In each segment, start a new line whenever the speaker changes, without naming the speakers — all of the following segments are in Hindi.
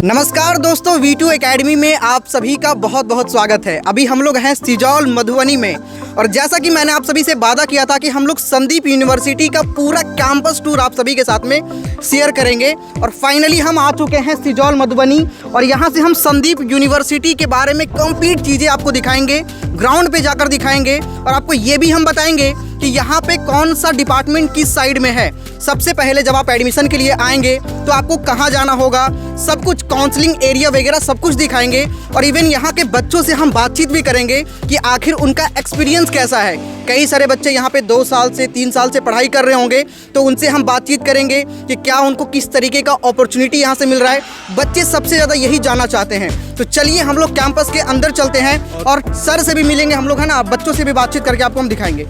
नमस्कार दोस्तों, V2 एकेडमी में आप सभी का बहुत बहुत स्वागत है। अभी हम लोग हैं सिजौल मधुबनी में और जैसा कि मैंने आप सभी से वादा किया था कि हम लोग संदीप यूनिवर्सिटी का पूरा कैंपस टूर आप सभी के साथ में शेयर करेंगे और फाइनली हम आ चुके हैं सिजौल मधुबनी और यहाँ से हम संदीप यूनिवर्सिटी के बारे में कंप्लीट चीज़ें आपको दिखाएंगे, ग्राउंड पे जाकर दिखाएंगे और आपको ये भी हम बताएंगे कि यहाँ पे कौन सा डिपार्टमेंट किस साइड में है। सबसे पहले जब आप एडमिशन के लिए आएंगे तो आपको कहाँ जाना होगा, सब कुछ काउंसलिंग एरिया वगैरह सब कुछ दिखाएंगे और इवन यहाँ के बच्चों से हम बातचीत भी करेंगे कि आखिर उनका एक्सपीरियंस कैसा है। कई सारे बच्चे यहाँ पे 2 साल से 3 साल से पढ़ाई कर रहे होंगे, तो उनसे हम बातचीत करेंगे कि क्या उनको किस तरीके का अपॉर्चुनिटी यहाँ से मिल रहा है। बच्चे सबसे ज़्यादा यही जानना चाहते हैं। तो चलिए हम लोग कैंपस के अंदर चलते हैं और सर से भी मिलेंगे हम लोग, है ना, बच्चों से भी बातचीत करके आपको हम दिखाएंगे।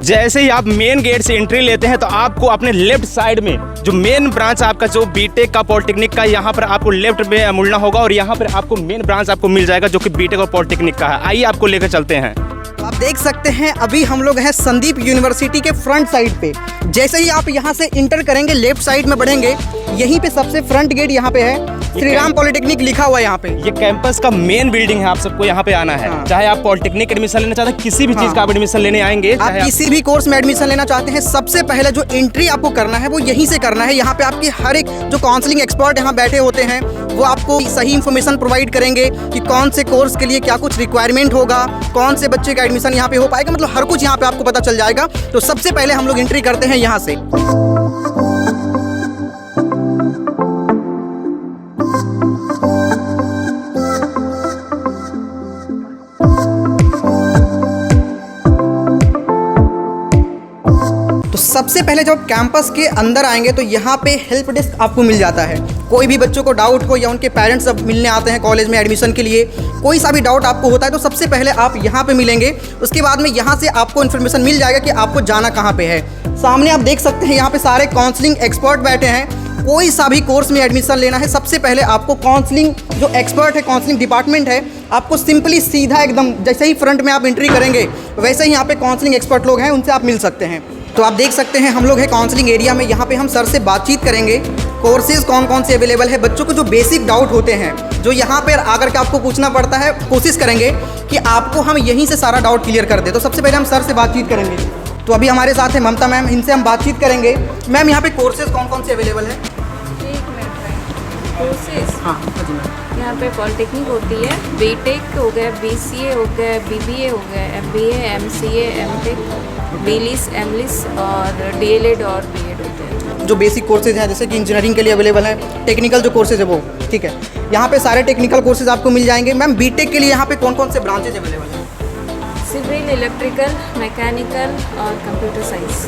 जैसे ही आप मेन गेट से एंट्री लेते हैं तो आपको अपने लेफ्ट साइड में जो मेन ब्रांच आपका जो बीटेक का पॉलिटेक्निक का, यहाँ पर आपको लेफ्ट में मुड़ना होगा और यहाँ पर आपको मेन ब्रांच आपको मिल जाएगा जो कि बीटेक और पॉलिटेक्निक का है। आइए आपको लेकर चलते हैं।
आप देख सकते हैं अभी हम लोग हैं संदीप यूनिवर्सिटी के फ्रंट साइड पे। जैसे ही आप यहाँ से इंटर करेंगे, लेफ्ट साइड में बढ़ेंगे, यहीं पे सबसे फ्रंट गेट यहाँ पे है, श्री राम पॉलिटेक्निक लिखा हुआ है यहाँ पे।
ये कैंपस का मेन बिल्डिंग है, आप सबको यहाँ पे आना है।
हाँ।
चाहे आप पॉलिटेक्निक एडमिशन लेना चाहते हैं, किसी भी चीज का आप एडमिशन लेने आएंगे,
आप किसी भी कोर्स में एडमिशन लेना चाहते हैं, सबसे पहले जो एंट्री आपको करना है वो यहीं से करना है। यहाँ पे आपकी हर एक जो काउंसलिंग एक्सपर्ट यहाँ बैठे होते हैं वो आपको सही इन्फॉर्मेशन प्रोवाइड करेंगे कि कौन से कोर्स के लिए क्या कुछ रिक्वायरमेंट होगा, कौन से बच्चे का एडमिशन यहाँ पे हो पाएगा, मतलब हर कुछ यहाँ पे आपको पता चल जाएगा। तो सबसे पहले हम लोग एंट्री करते हैं यहाँ से। सबसे पहले जब कैंपस के अंदर आएंगे तो यहाँ पे हेल्प डेस्क आपको मिल जाता है। कोई भी बच्चों को डाउट हो या उनके पेरेंट्स सब मिलने आते हैं कॉलेज में एडमिशन के लिए, कोई सा भी डाउट आपको होता है तो सबसे पहले आप यहाँ पे मिलेंगे। उसके बाद में यहाँ से आपको इन्फॉर्मेशन मिल जाएगा कि आपको जाना कहाँ पे है। सामने आप देख सकते हैं यहाँ पे सारे काउंसलिंग एक्सपर्ट बैठे हैं। कोई सा भी कोर्स में एडमिशन लेना है, सबसे पहले आपको काउंसलिंग जो एक्सपर्ट है, काउंसलिंग डिपार्टमेंट है, आपको सिंपली सीधा एकदम जैसे ही फ्रंट में आप एंट्री करेंगे वैसे ही यहाँ पे काउंसलिंग एक्सपर्ट लोग हैं, उनसे आप मिल सकते हैं। तो आप देख सकते हैं हम लोग हैं काउंसलिंग एरिया में। यहाँ पे हम सर से बातचीत करेंगे, कोर्सेज कौन कौन से अवेलेबल है, बच्चों को जो बेसिक डाउट होते हैं जो यहाँ पर आकर के आपको पूछना पड़ता है, कोशिश करेंगे कि आपको हम यहीं से सारा डाउट क्लियर कर दे। तो सबसे पहले हम सर से बातचीत करेंगे। तो अभी हमारे साथ है ममता मैम, इनसे हम बातचीत करेंगे। मैम, यहाँ पे कोर्सेज कौन कौन से अवेलेबल है?
कोर्सेज,
हाँ जी मैम।
यहाँ पे पॉलिटेक्निक होती है, बीटेक हो गया, बीसीए हो गया, बीबीए हो गया, एमबीए, एमसीए, एमटेक, बीलिस, एमलिस और डीएलएड और बीएड होते हैं।
जो बेसिक कोर्सेज हैं जैसे कि इंजीनियरिंग के लिए अवेलेबल है, टेक्निकल जो कोर्सेज है वो, ठीक है, यहाँ पे सारे टेक्निकल कोर्सेज आपको मिल जाएंगे। मैम, बीटेक के लिए यहाँ पे कौन कौन से ब्रांचेज अवेलेबल हैं?
सिविल, इलेक्ट्रिकल, मैकेनिकल और कंप्यूटर साइंस।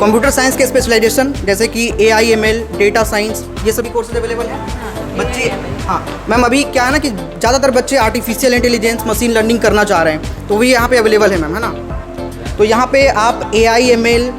कंप्यूटर साइंस के स्पेशलाइजेशन जैसे कि AI/ML, डेटा साइंस, ये सभी कोर्सेज अवेलेबल हैं। बच्चे, हाँ मैम, अभी क्या है ना कि ज़्यादातर बच्चे आर्टिफिशियल इंटेलिजेंस, मशीन लर्निंग करना चाह रहे हैं, तो वो यहाँ पे अवेलेबल है मैम, है ना। तो यहाँ पे आप AI/ML,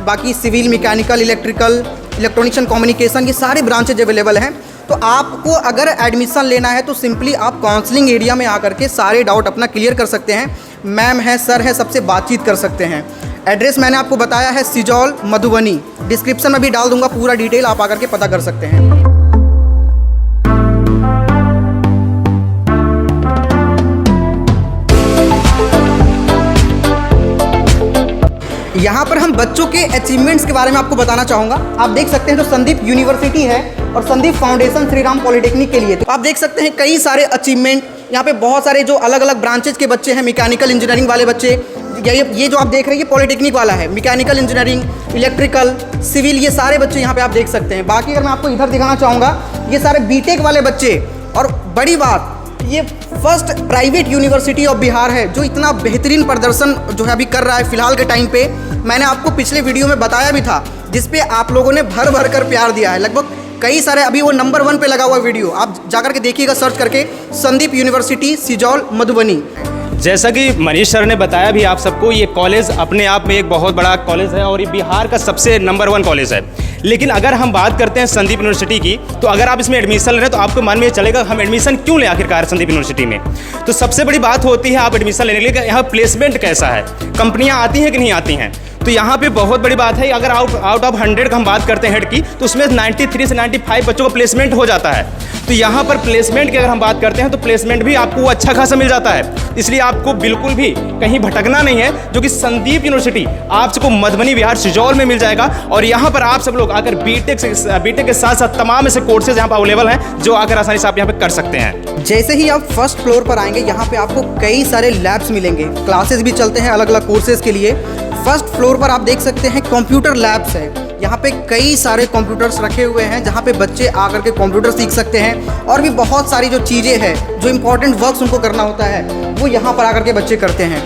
बाकी civil, mechanical, electrical, electronics and communication, ये सारे ब्रांचेज अवेलेबल हैं। तो आपको अगर एडमिशन लेना है तो सिंपली आप काउंसलिंग एरिया में आकर के सारे डाउट अपना क्लियर कर सकते हैं। मैम है, सर है, सबसे बातचीत कर सकते हैं। एड्रेस मैंने आपको बताया है सिजौल मधुबनी, डिस्क्रिप्शन में भी डाल दूंगा पूरा डिटेल, आप आकर के पता कर सकते हैं। यहाँ पर हम बच्चों के अचीवमेंट्स के बारे में आपको बताना चाहूँगा। आप देख सकते हैं जो संदीप यूनिवर्सिटी है और संदीप फाउंडेशन श्री राम पॉलिटेक्निक के लिए, तो आप देख सकते हैं कई सारे अचीवमेंट। यहाँ पे बहुत सारे जो अलग अलग ब्रांचेज के बच्चे हैं, मैकेनिकल इंजीनियरिंग वाले बच्चे, ये जो आप देख रहे हैं ये पॉलिटेक्निक वाला है, मैकेनिकल इंजीनियरिंग, इलेक्ट्रिकल, सिविल, ये सारे बच्चे यहाँ पे आप देख सकते हैं। बाकी अगर मैं आपको इधर दिखाना चाहूँगा, ये सारे बीटेक वाले बच्चे, और बड़ी बात, ये first private university of Bihar है जो इतना बेहतरीन प्रदर्शन जो है अभी कर रहा है फिलहाल के टाइम पे। मैंने आपको पिछले वीडियो में बताया भी था, जिसपे आप लोगों ने भर भर कर प्यार दिया है। लगभग कई सारे, अभी वो नंबर 1 पे लगा हुआ वीडियो, आप जाकर के देखिएगा सर्च करके, संदीप यूनिवर्सिटी सिजौल मधुबनी।
जैसा कि मनीष सर ने बताया भी आप सबको, ये कॉलेज अपने आप में एक बहुत बड़ा कॉलेज है और ये बिहार का सबसे नंबर 1 कॉलेज है। लेकिन अगर हम बात करते हैं संदीप यूनिवर्सिटी की, तो अगर आप इसमें एडमिशन ले रहे हैं तो आपको मन में चलेगा हम एडमिशन क्यों ले आखिरकार संदीप यूनिवर्सिटी में। तो सबसे बड़ी बात होती है आप एडमिशन लेने के लिए, यहाँ प्लेसमेंट कैसा है, कंपनियाँ आती हैं कि नहीं आती हैं। तो यहाँ पे बहुत बड़ी बात है, अगर आउट ऑफ 100 का हम बात करते हैं हेड की, तो उसमें 93 से 95 बच्चों का प्लेसमेंट हो जाता है। तो यहाँ पर प्लेसमेंट की अगर हम बात करते हैं तो प्लेसमेंट भी आपको अच्छा खासा मिल जाता है। इसलिए आपको बिल्कुल भी कहीं भटकना नहीं है, जो कि संदीप यूनिवर्सिटी आप सबको मधुबनी बिहार सिजौल में मिल जाएगा। और यहाँ पर आप सब लोग आकर बीटेक के साथ साथ तमाम ऐसे कोर्सेज यहाँ पर अवेलेबल हैं जो आकर आसानी से आप यहाँ पे कर सकते हैं।
जैसे ही आप फर्स्ट फ्लोर पर आएंगे, यहाँ पे आपको कई सारे लैब्स मिलेंगे, क्लासेस भी चलते हैं अलग अलग कोर्सेज के लिए। फर्स्ट फ्लोर पर आप देख सकते हैं कंप्यूटर लैब्स है, यहाँ पे कई सारे कंप्यूटर्स रखे हुए हैं जहाँ पे बच्चे आकर के कंप्यूटर सीख सकते हैं। और भी बहुत सारी जो चीज़ें हैं, जो इम्पोर्टेंट वर्क्स उनको करना होता है, वो यहाँ पर आकर के बच्चे करते हैं।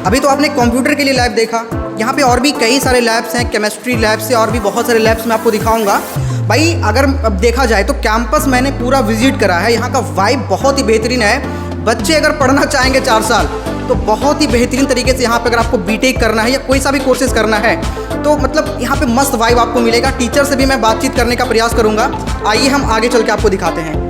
अभी तो आपने कंप्यूटर के लिए लैब देखा, यहाँ पे और भी कई सारे लैब्स हैं, केमिस्ट्री लैब से और भी बहुत सारे लैब्स मैं आपको दिखाऊंगा। भाई अगर अब देखा जाए तो कैंपस मैंने पूरा विजिट करा है, यहाँ का वाइब बहुत ही बेहतरीन है। बच्चे अगर पढ़ना चाहेंगे 4 साल तो बहुत ही बेहतरीन तरीके से यहाँ पे अगर आपको बीटेक करना है या कोई सा भी कोर्सेज करना है तो मतलब यहाँ पे मस्त वाइब आपको मिलेगा। टीचर से भी मैं बातचीत करने का प्रयास करूँगा। आइए हम आगे चल के आपको दिखाते हैं।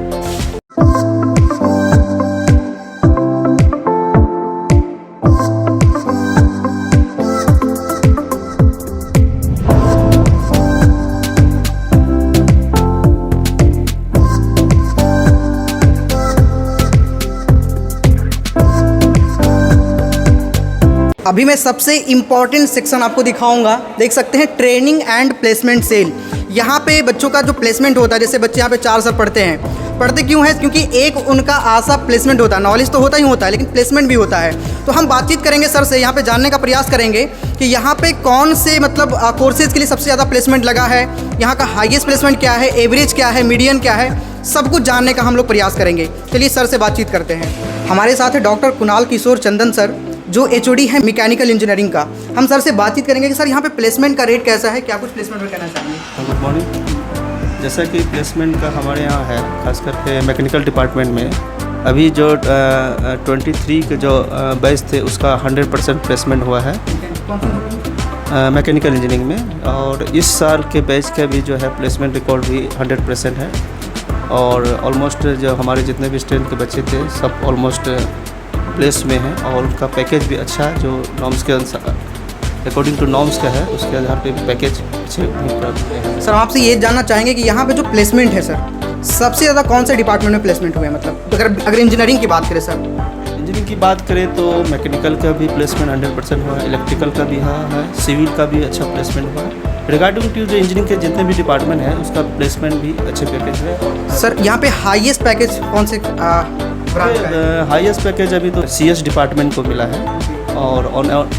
अभी मैं सबसे इम्पॉर्टेंट सेक्शन आपको दिखाऊंगा। देख सकते हैं ट्रेनिंग एंड प्लेसमेंट सेल। यहाँ पे बच्चों का जो प्लेसमेंट होता है, जैसे बच्चे यहाँ पे 4 साल पढ़ते हैं, पढ़ते क्यों हैं? क्योंकि एक उनका आशा प्लेसमेंट होता है। नॉलेज तो होता ही होता है, लेकिन प्लेसमेंट भी होता है। तो हम बातचीत करेंगे सर से, यहाँ पे जानने का प्रयास करेंगे कि यहाँ पे कौन से मतलब कोर्सेज़ के लिए सबसे ज़्यादा प्लेसमेंट लगा है, यहाँ का हाईएस्ट प्लेसमेंट क्या है, एवरेज क्या है, मीडियन क्या है, सब कुछ जानने का हम लोग प्रयास करेंगे। चलिए सर से बातचीत करते हैं। हमारे साथ है डॉक्टर कुणाल किशोर चंदन सर, जो HOD है मैकेनिकल इंजीनियरिंग का। हम सर से बातचीत करेंगे कि सर यहाँ पे प्लेसमेंट का रेट कैसा है, क्या कुछ प्लेसमेंट में कहना चाहेंगे?
Good morning. जैसा कि प्लेसमेंट का हमारे यहाँ है, खास करके मैकेनिकल डिपार्टमेंट में अभी जो 23 के जो बैच थे उसका 100% प्लेसमेंट हुआ है मैकेनिकल इंजीनियरिंग में। और इस साल के बैच का भी जो है प्लेसमेंट रिकॉर्ड भी 100% है। और ऑलमोस्ट जो हमारे जितने भी स्टूडेंट के बच्चे थे सब ऑलमोस्ट प्लेस में है। और उनका पैकेज भी अच्छा है, जो नॉर्म्स के अनुसार अकॉर्डिंग टू नॉर्म्स का है, उसके आधार पे पैकेज अच्छे प्राप्त हुए हैं।
सर हम आपसे ये जानना चाहेंगे कि यहाँ पे जो प्लेसमेंट है सर, सबसे ज़्यादा कौन से डिपार्टमेंट में प्लेसमेंट हुए हैं? मतलब अगर इंजीनियरिंग की बात करें सर,
इंजीनियरिंग की बात करें तो मैकेनिकल का भी प्लेसमेंट 100% हुआ है, इलेक्ट्रिकल का भी हुआ है, सिविल का भी अच्छा प्लेसमेंट हुआ है। रिगार्डिंग टू जो इंजीनियरिंग के जितने भी डिपार्टमेंट है उसका प्लेसमेंट भी अच्छे पैकेज है।
सर यहाँ पे हाईएस्ट पैकेज कौन से ब्रांच का है?
हाईएस्ट पैकेज अभी तो CS डिपार्टमेंट को मिला है। और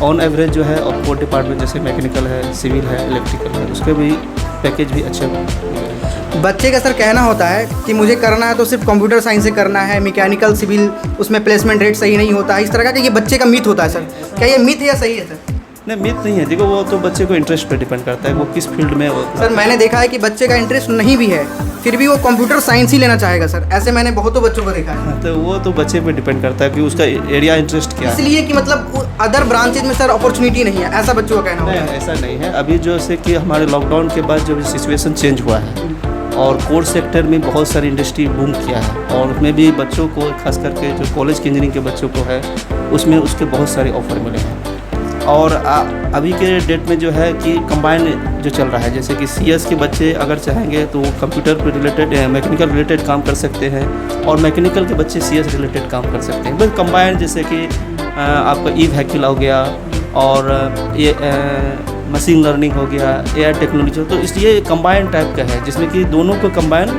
ऑन एवरेज जो है और 4 डिपार्टमेंट जैसे मैकेनिकल है, सिविल है, इलेक्ट्रिकल है, उसके भी पैकेज भी अच्छे हैं।
बच्चे का सर कहना होता है कि मुझे करना है तो सिर्फ कंप्यूटर साइंस से करना है, मैकेनिकल सिविल उसमें प्लेसमेंट रेट सही नहीं होता है, इस तरह का कि ये बच्चे का मिथ होता है। सर क्या ये मिथ है या सही है सर?
नहीं, मिथ नहीं है, देखो वो तो बच्चे को इंटरेस्ट पे डिपेंड करता है, वो किस फील्ड में वो।
सर मैंने देखा है कि बच्चे का इंटरेस्ट नहीं भी है फिर भी वो कंप्यूटर साइंस ही लेना चाहेगा सर, ऐसे मैंने बहुतों बच्चों को देखा है।
तो वो तो बच्चे पे डिपेंड करता है कि उसका एरिया इंटरेस्ट क्या है।
इसलिए कि मतलब अदर ब्रांचेज में सर अपॉर्चुनिटी नहीं है, ऐसा बच्चों का कहना होता
नहीं,
है।
ऐसा नहीं है। अभी जैसे कि हमारे लॉकडाउन के बाद जो सिचुएशन चेंज हुआ है और कोर सेक्टर में बहुत सारी इंडस्ट्री बूम किया है और उसमें भी बच्चों को, खास करके जो कॉलेज की इंजीनियरिंग के बच्चों को है, उसमें उसके बहुत सारे ऑफर मिले हैं। और अभी के डेट में जो है कि कंबाइन जो चल रहा है, जैसे कि CS के बच्चे अगर चाहेंगे तो कंप्यूटर पे रिलेटेड, मैकेनिकल रिलेटेड काम कर सकते हैं और मैकेनिकल के बच्चे CS रिलेटेड काम कर सकते हैं। बस कंबाइन, जैसे कि आपका ई-व्हीकल हो गया और ये मशीन लर्निंग हो गया, AI टेक्नोलॉजी, तो इसलिए कंबाइन टाइप का है जिसमें कि दोनों को कंबाइन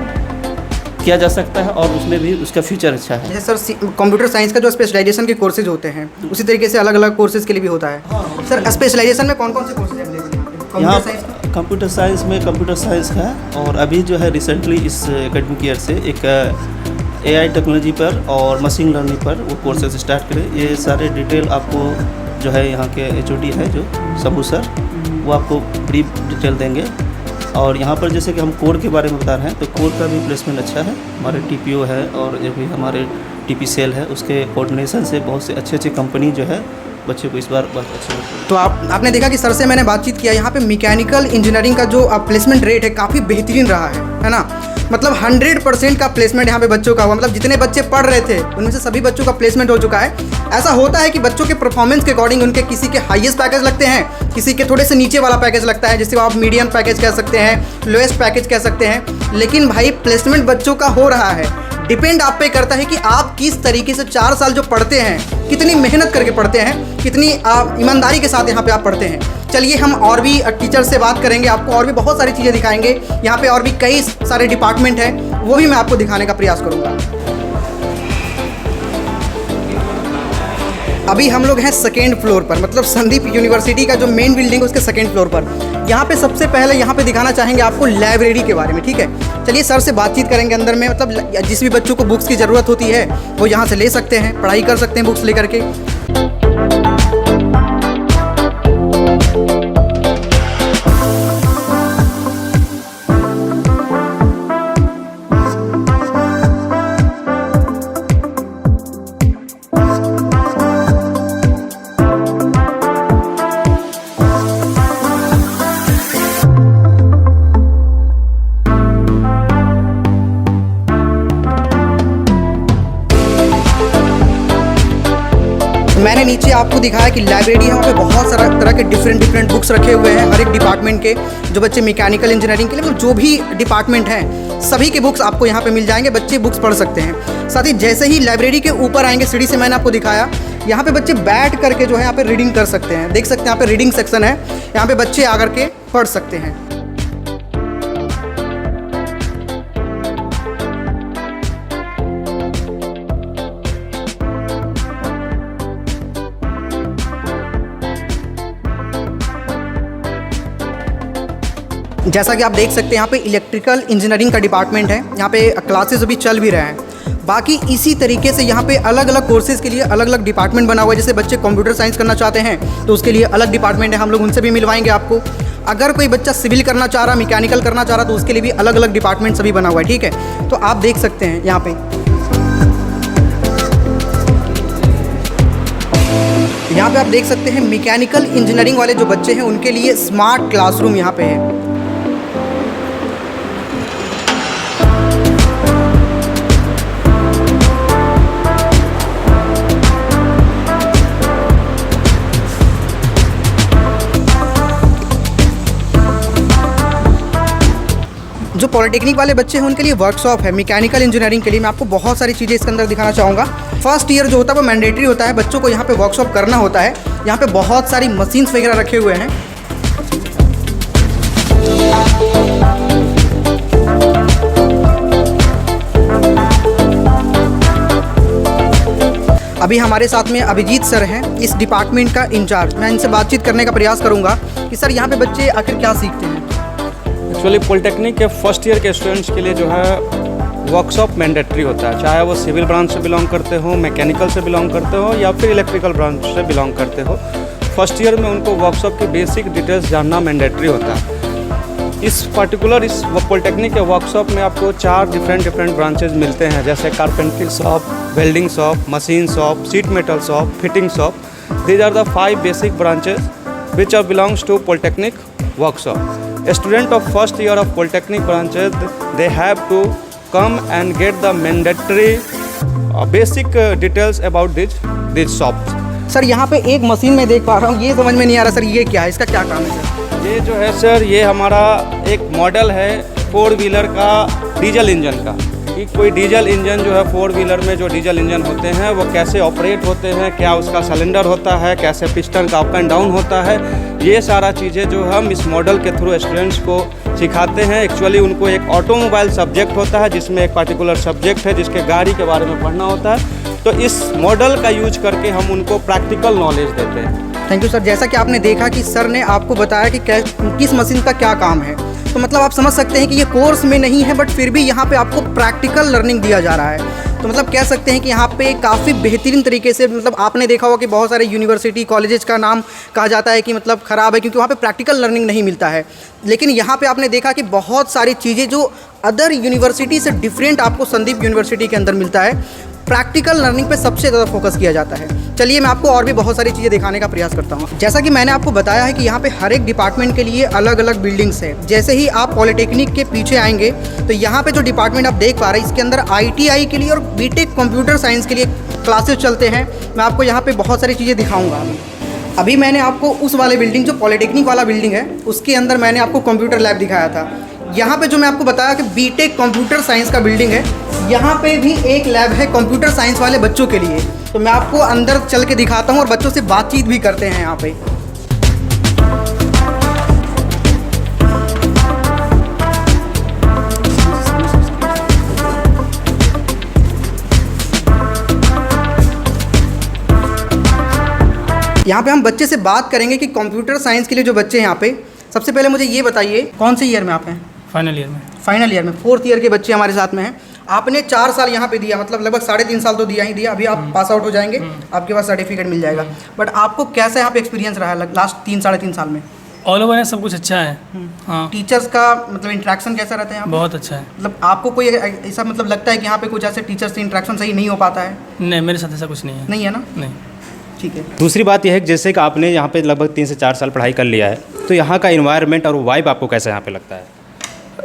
किया जा सकता है और उसमें भी उसका फ्यूचर अच्छा है।
जैसे सर कंप्यूटर साइंस का जो स्पेशलाइजेशन के कोर्सेज होते हैं उसी तरीके से अलग अलग कोर्सेज के लिए भी होता है। सर स्पेशलाइजेशन में कौन कौन से कोर्सेज हैं
यहाँ
कंप्यूटर
कंप्यूटर साइंस में कंप्यूटर साइंस है और अभी जो है रिसेंटली इस एकेडमिक ईयर से एक AI टेक्नोलॉजी पर और मशीन लर्निंग पर वो कोर्सेज स्टार्ट करें। ये सारे डिटेल आपको जो है यहाँ के HOD है जो सबू सर, वो आपको ब्रीफ डिटेल देंगे। और यहाँ पर जैसे कि हम कोर के बारे में बता रहे हैं तो कोर का भी प्लेसमेंट अच्छा है, हमारे TPO है और जो भी हमारे TP सेल है उसके कोऑर्डिनेशन से बहुत से अच्छे कंपनी जो है बच्चे को इस बार बहुत अच्छे।
तो आपने देखा कि सर से मैंने बातचीत किया, यहाँ पे मैकेनिकल इंजीनियरिंग का जो प्लेसमेंट रेट है काफ़ी बेहतरीन रहा है ना। मतलब 100% का प्लेसमेंट यहाँ पे बच्चों का हुआ, मतलब जितने बच्चे पढ़ रहे थे उनमें से सभी बच्चों का प्लेसमेंट हो चुका है। ऐसा होता है कि बच्चों के परफॉर्मेंस के अकॉर्डिंग उनके किसी के हाईएस्ट पैकेज लगते हैं, किसी के थोड़े से नीचे वाला पैकेज लगता है, जिसे आप मीडियम पैकेज कह सकते हैं, लोएस्ट पैकेज कह सकते हैं। लेकिन भाई प्लेसमेंट बच्चों का हो रहा है, डिपेंड आप पे करता है कि आप किस तरीके से 4 साल जो पढ़ते हैं, कितनी मेहनत करके पढ़ते हैं, कितनी ईमानदारी के साथ यहाँ पे आप पढ़ते हैं। चलिए हम और भी टीचर से बात करेंगे, आपको और भी बहुत सारी चीज़ें दिखाएंगे। यहाँ पे और भी कई सारे डिपार्टमेंट हैं, वो भी मैं आपको दिखाने का प्रयास करूँगा। अभी हम लोग हैं सेकेंड फ्लोर पर, मतलब संदीप यूनिवर्सिटी का जो मेन बिल्डिंग है उसके सेकेंड फ्लोर पर। यहाँ पे सबसे पहले यहाँ पे दिखाना चाहेंगे आपको लाइब्रेरी के बारे में, ठीक है। चलिए सर से बातचीत करेंगे अंदर में, मतलब जिस भी बच्चों को बुक्स की ज़रूरत होती है वो यहाँ से ले सकते हैं, पढ़ाई कर सकते हैं बुक्स लेकर के। मैंने नीचे आपको दिखाया कि लाइब्रेरी है, वहाँ पे बहुत सारा तरह के डिफरेंट बुक्स रखे हुए हैं हर एक डिपार्टमेंट के। जो बच्चे मैकेनिकल इंजीनियरिंग के लिए, मतलब जो भी डिपार्टमेंट हैं सभी के बुक्स आपको यहाँ पे मिल जाएंगे, बच्चे बुक्स पढ़ सकते हैं। साथ ही जैसे ही लाइब्रेरी के ऊपर आएंगे, सीढ़ी से मैंने आपको दिखाया, यहाँ पे बच्चे बैठ करके जो है यहाँ पे रीडिंग कर सकते हैं। देख सकते हैं यहाँ पे रीडिंग सेक्शन है, यहाँ पे बच्चे आकर के पढ़ सकते हैं। जैसा कि आप देख सकते हैं यहाँ पे इलेक्ट्रिकल इंजीनियरिंग का डिपार्टमेंट है, यहाँ पे क्लासेस अभी चल भी रहे हैं। बाकी इसी तरीके से यहाँ पे अलग अलग कोर्सेज़ के लिए अलग अलग डिपार्टमेंट बना हुआ है। जैसे बच्चे कंप्यूटर साइंस करना चाहते हैं तो उसके लिए अलग डिपार्टमेंट है, हम लोग उनसे भी मिलवाएंगे आपको। अगर कोई बच्चा सिविल करना चाह रहा, मैकेनिकल करना चाह रहा, तो उसके लिए भी अलग अलग डिपार्टमेंट सभी बना हुआ है, ठीक है। तो आप देख सकते हैं यहाँ पे आप देख सकते हैं मैकेनिकल इंजीनियरिंग वाले जो बच्चे हैं उनके लिए स्मार्ट क्लासरूम यहाँ पे है। जो पॉलिटेक्निक वाले बच्चे हैं उनके लिए वर्कशॉप है। मैकेनिकल इंजीनियरिंग के लिए मैं आपको बहुत सारी चीज़ें इसके अंदर दिखाना चाहूँगा। फर्स्ट ईयर जो होता है वो मैंडेटरी होता है, बच्चों को यहाँ पे वर्कशॉप करना होता है। यहाँ पे बहुत सारी मशीन्स वगैरह रखे हुए हैं। अभी हमारे साथ में अभिजीत सर हैं, इस डिपार्टमेंट का इंचार्ज। मैं इनसे बातचीत करने का प्रयास करूँगा कि सर यहाँ पे बच्चे आखिर क्या सीखते हैं।
एक्चुअली पॉलिटेक्निक के फर्स्ट ईयर के स्टूडेंट्स के लिए जो है वर्कशॉप मैंडेटरी होता है, चाहे वो सिविल ब्रांच से बिलोंग करते हो, मैकेनिकल से बिलोंग करते हो या फिर इलेक्ट्रिकल ब्रांच से बिलोंग करते हो। फर्स्ट ईयर में उनको वर्कशॉप की बेसिक डिटेल्स जानना मैंडेटरी होता है। इस पॉलिटेक्निक के वर्कशॉप में आपको 4 डिफरेंट ब्रांचेज मिलते हैं, जैसे carpentry shop, welding shop, machine shop, sheet metal shop, fitting shop. These are the 5 basic branches which belongs to polytechnic workshop. A student of first year of polytechnic branches, they have to come and get the mandatory basic details about these shops.
Sir यहाँ पे एक मशीन में देख पा रहा हूँ, ये समझ में नहीं आ रहा सर, ये क्या है, इसका क्या काम है सर?
ये जो है सर, ये हमारा एक मॉडल है 4 व्हीलर का डीजल इंजन का, कि कोई डीजल इंजन जो है 4 व्हीलर में जो डीजल इंजन होते हैं वो कैसे ऑपरेट होते हैं, क्या उसका सिलेंडर होता है, कैसे पिस्टन का अप एंड डाउन होता है। ये सारा चीज़ें जो हम इस मॉडल के थ्रू स्टूडेंट्स को सिखाते हैं। एक्चुअली उनको एक ऑटोमोबाइल सब्जेक्ट होता है जिसमें एक पर्टिकुलर सब्जेक्ट है जिसके गाड़ी के बारे में पढ़ना होता है, तो इस मॉडल का यूज करके हम उनको प्रैक्टिकल नॉलेज देते हैं।
Thank you sir. जैसा कि आपने देखा कि सर ने आपको बताया कि किस मशीन का क्या काम है, तो मतलब आप समझ सकते हैं कि ये कोर्स में नहीं है बट फिर भी यहाँ पे आपको प्रैक्टिकल लर्निंग दिया जा रहा है। तो मतलब कह सकते हैं कि यहाँ पे काफ़ी बेहतरीन तरीके से, मतलब आपने देखा होगा कि बहुत सारे यूनिवर्सिटी कॉलेजेस का नाम कहा जाता है कि मतलब ख़राब है क्योंकि वहाँ पे प्रैक्टिकल लर्निंग नहीं मिलता है, लेकिन यहाँ पे आपने देखा कि बहुत सारी चीज़ें जो अदर यूनिवर्सिटी से डिफरेंट आपको संदीप यूनिवर्सिटी के अंदर मिलता है। प्रैक्टिकल लर्निंग पे सबसे ज़्यादा फोकस किया जाता है। चलिए मैं आपको और भी बहुत सारी चीज़ें दिखाने का प्रयास करता हूँ। जैसा कि मैंने आपको बताया है कि यहाँ पे हर एक डिपार्टमेंट के लिए अलग अलग बिल्डिंग्स है। जैसे ही आप पॉलिटेक्निक के पीछे आएंगे तो यहाँ पे जो डिपार्टमेंट आप देख पा रहे हैं, इसके अंदर ITI के लिए और बीटेक कंप्यूटर साइंस के लिए क्लासेस चलते हैं। मैं आपको यहाँ पर बहुत सारी चीज़ें दिखाऊँगा। अभी मैंने आपको उस वाले बिल्डिंग, जो पॉलिटेक्निक वाला बिल्डिंग है, उसके अंदर मैंने आपको कंप्यूटर लैब दिखाया था। यहाँ पे जो मैं आपको बताया कि बीटेक कंप्यूटर साइंस का बिल्डिंग है, यहाँ पे भी एक लैब है कंप्यूटर साइंस वाले बच्चों के लिए। तो मैं आपको अंदर चल के दिखाता हूँ और बच्चों से बातचीत भी करते हैं यहाँ पे। यहाँ पे हम बच्चे से बात करेंगे कि कंप्यूटर साइंस के लिए जो बच्चे हैं यहाँ पे, सबसे पहले मुझे ये बताइए कौन से ईयर में आप हैं?
फाइनल ईयर में।
फाइनल ईयर में 4th ईयर के बच्चे हमारे साथ में हैं। आपने 4 साल यहाँ पे दिया, मतलब लगभग 3.5 साल तो दिया। अभी आप पास आउट हो जाएंगे, आपके पास सर्टिफिकेट मिल जाएगा। बट आपको कैसा यहाँ पे एक्सपीरियंस रहा है लास्ट 3-3.5 साल में?
ऑल ओवर है, सब कुछ अच्छा है। हाँ,
टीचर्स का मतलब इंटरेक्शन कैसा रहता है यहाँ पे?
बहुत अच्छा है।
मतलब आपको कोई ऐसा मतलब लगता है कि यहाँ पे कुछ ऐसे टीचर्स से इंटरेक्शन सही नहीं हो पाता है?
नहीं, मेरे साथ ऐसा कुछ नहीं है।
नहीं है ना?
नहीं।
ठीक है।
दूसरी बात यह है कि जैसे कि आपने यहाँ पे लगभग 3 से 4 साल पढ़ाई कर लिया है, तो यहाँ का इन्वायरमेंट और वाइब आपको कैसा यहाँ पे लगता है?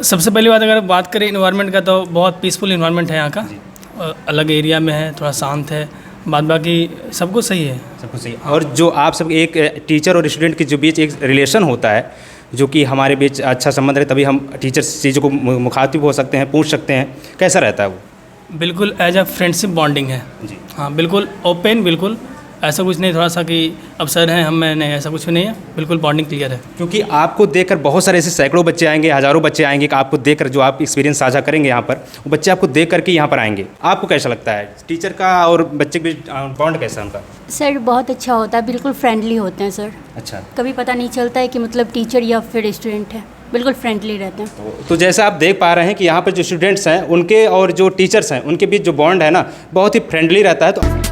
सबसे पहली बात, अगर बात करें इन्वायरमेंट का, तो बहुत पीसफुल इन्वायरमेंट है यहाँ का। अलग एरिया में है, थोड़ा शांत है, बाद बाकी सब कुछ सही है।
सब कुछ सही है। और जो आप सब एक टीचर और स्टूडेंट के जो बीच एक रिलेशन होता है, जो कि हमारे बीच अच्छा संबंध है, तभी हम टीचर से चीज़ों को मुखातिब हो सकते हैं, पूछ सकते हैं, कैसा रहता है वो?
बिल्कुल एज अ फ्रेंडशिप बॉन्डिंग है
जी।
हाँ, बिल्कुल ओपन, बिल्कुल ऐसा कुछ नहीं थोड़ा सा कि अब सर हैं हम में, नहीं, ऐसा कुछ भी नहीं है। बिल्कुल बॉन्डिंग क्लियर है।
क्योंकि आपको देखकर बहुत सारे ऐसे सैकड़ों बच्चे आएंगे, हज़ारों बच्चे आएंगे कि आपको देखकर जो आप एक्सपीरियंस साझा करेंगे यहाँ पर, वो बच्चे आपको देख करके यहाँ पर आएंगे। आपको कैसा लगता है टीचर का और बच्चे के बीच बॉन्ड कैसा है उनका?
सर बहुत अच्छा होता है, बिल्कुल फ्रेंडली होते हैं सर।
अच्छा।
कभी पता नहीं चलता है कि मतलब टीचर या फिर स्टूडेंट है, बिल्कुल फ्रेंडली रहते हैं।
तो जैसा आप देख पा रहे हैं कि यहाँ पर जो स्टूडेंट्स हैं उनके और जो टीचर्स हैं उनके बीच जो बॉन्ड है ना, बहुत ही फ्रेंडली रहता है। तो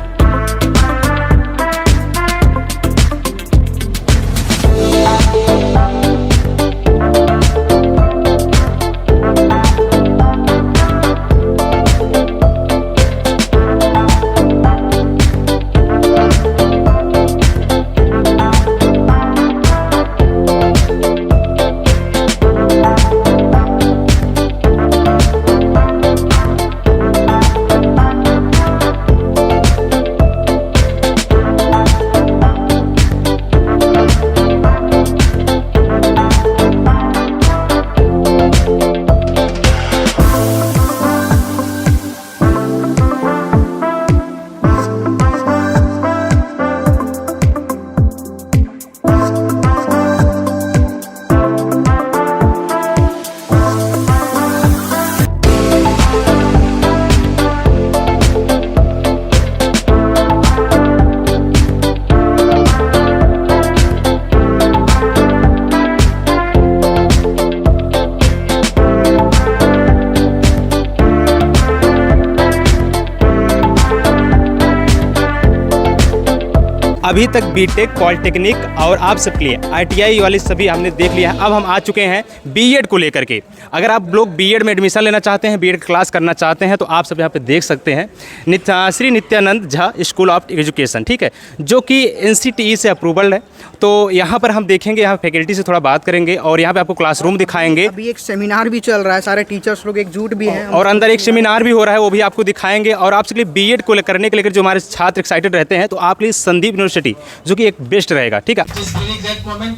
अभी तक बीटेक, पॉलिटेक्निक और आप सबके लिए ITI वाली सभी हमने देख लिया है। अब हम आ चुके हैं बीएड को लेकर के। अगर आप लोग बीएड में एडमिशन लेना चाहते हैं, बीएड क्लास करना चाहते हैं, तो आप सब यहाँ पे देख सकते हैं Shri Nityanand Jha school of education, ठीक है, जो कि NCTE से अप्रूवल है। तो यहाँ पर हम देखेंगे, यहाँ फैकल्टी से थोड़ा बात करेंगे और यहाँ पे आपको क्लासरूम दिखाएंगे।
अभी एक सेमिनार भी चल रहा है, सारे टीचर्स लोग एकजुट भी हैं
और अंदर एक सेमिनार भी हो रहा है, वो भी आपको दिखाएंगे। और आपके लिए बीएड को करने के लेकर जो हमारे छात्र एक्साइटेड रहते हैं, तो आपके लिए संदीप यूनिवर्सिटी जो कि एक बेस्ट रहेगा, ठीक है।
It is very great moment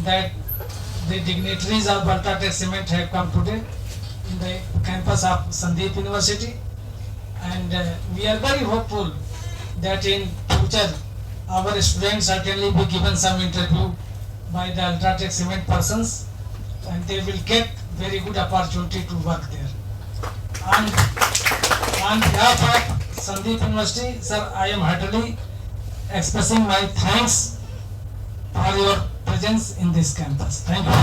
that the dignitaries of Ultratech Cement have come today in the campus of Sandeep University, and we are very hopeful that in future our students certainly be given some interview by the Ultratech Cement persons, and they will get very good opportunity to work there. On behalf of Sandeep University, sir, I am heartily expressing my thanks for your presence in this campus. Thank you.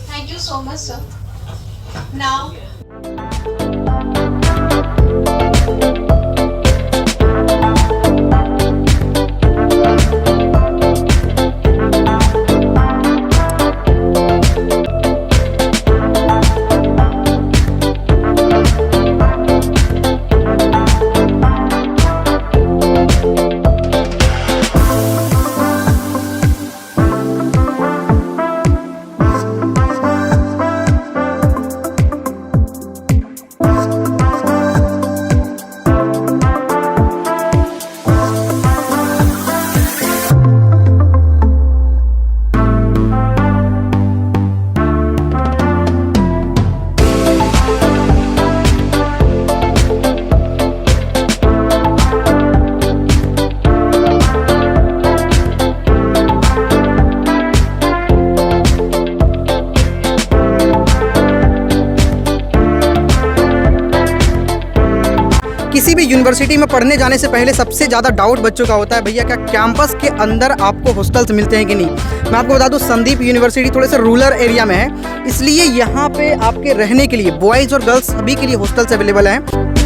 Thank you so much, sir. Now,
किसी भी यूनिवर्सिटी में पढ़ने जाने से पहले सबसे ज़्यादा डाउट बच्चों का होता है, भैया क्या कैंपस के अंदर आपको हॉस्टल्स मिलते हैं कि नहीं। मैं आपको बता दूं, संदीप यूनिवर्सिटी थोड़े से रूरल एरिया में है, इसलिए यहाँ पे आपके रहने के लिए बॉयज़ और गर्ल्स सभी के लिए हॉस्टल्स अवेलेबल हैं।